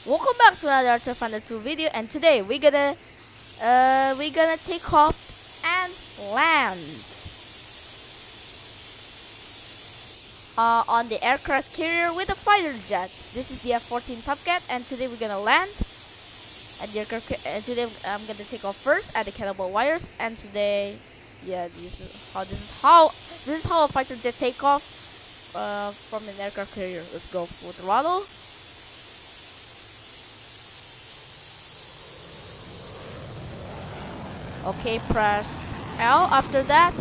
Welcome back to another Takeoff and Landing video, and today we're gonna take off and land on the aircraft carrier with a fighter jet. This is the F-14 Top Cat, and today we're gonna land at the aircraft. And today I'm gonna take off first at the cannibal wires. And today, yeah, this is how a fighter jet take off from an aircraft carrier. Let's go full throttle. Okay, press L after that.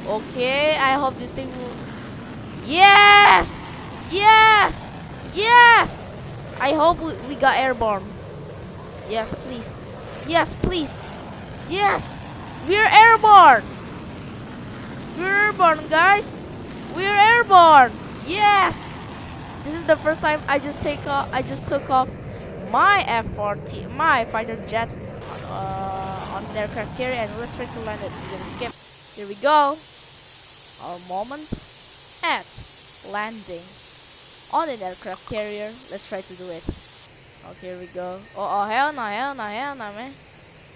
Okay, I hope this thing will. Yes! Yes! Yes! I hope we got airborne. Yes, please. Yes, please. Yes! We're airborne! We're airborne, guys! We're airborne! Yes! This is the first time I just took off my F-14, my fighter jet on the aircraft carrier, and let's try to land it. We're gonna skip. Here we go. Our moment at landing on an aircraft carrier. Let's try to do it. Okay, here we go. Oh, hell no, man.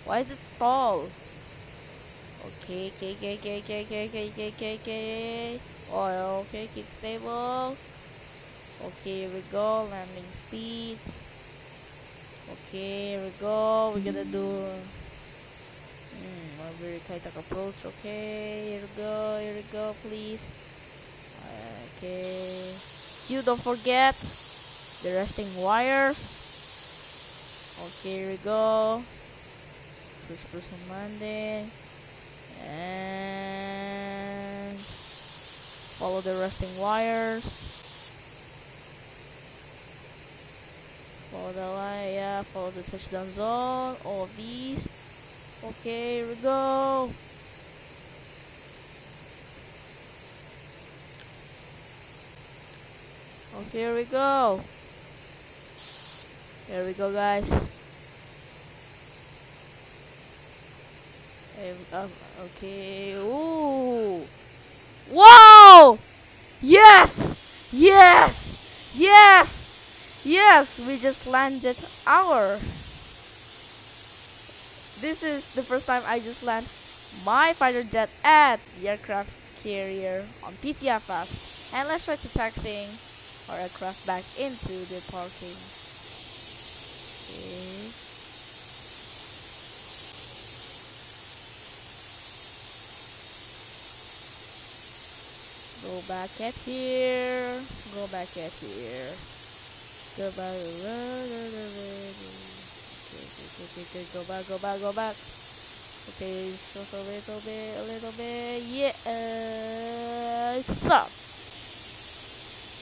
Why is it stall? Okay. Oh, okay, keep stable. Okay, here we go. Landing speeds. Okay, here we go. We're gonna do a very kinetic approach. Okay, here we go, please. Okay. Q, don't forget the resting wires. Okay, here we go. First landing. And follow the resting wires. Follow the line, yeah, follow the touchdown zone. All of these. Okay, here we go. Okay, here we go. Here we go, guys. Okay. Ooh. Whoa! Yes! Yes! Yes! Yes! We just landed our. This is the first time I just land my fighter jet at the aircraft carrier on PTF fast. And let's try to taxiing our aircraft back into the parking. Okay. Go back at here. Go back at here. Go back. Okay. Go back. Okay, just a little bit. Yeah. Sup.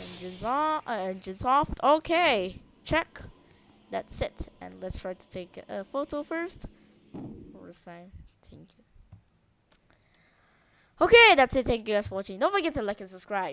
Engines on. Engines off. Okay. Check. That's it. And let's try to take a photo first. For this time. Thank you. Okay, that's it. Thank you guys for watching. Don't forget to like and subscribe.